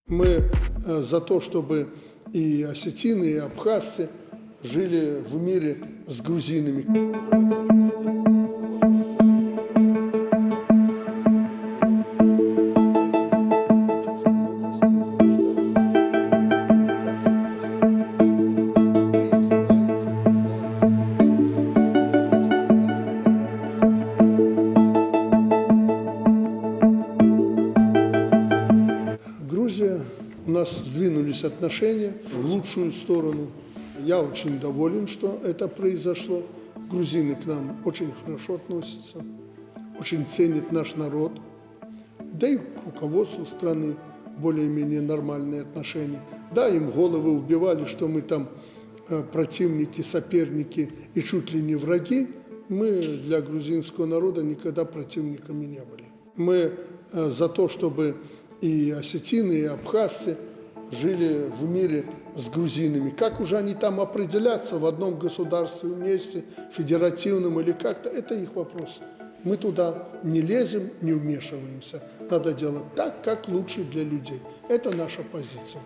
Мы за то, чтобы и осетины, и абхазцы жили в мире с грузинами. Грузия, у нас сдвинулись отношения в лучшую сторону. Я очень доволен, что это произошло. Грузины к нам очень хорошо относятся, очень ценят наш народ. Да и к руководству страны более-менее нормальные отношения. Да, им головы убивали, что мы там противники, соперники и чуть ли не враги. Мы для грузинского народа никогда противниками не были. Мы за то, чтобы и осетины, и абхазцы жили в мире с грузинами. Как уже они там определятся в одном государстве вместе, федеративном или как-то, это их вопрос. Мы туда не лезем, не вмешиваемся. Надо делать так, как лучше для людей. Это наша позиция.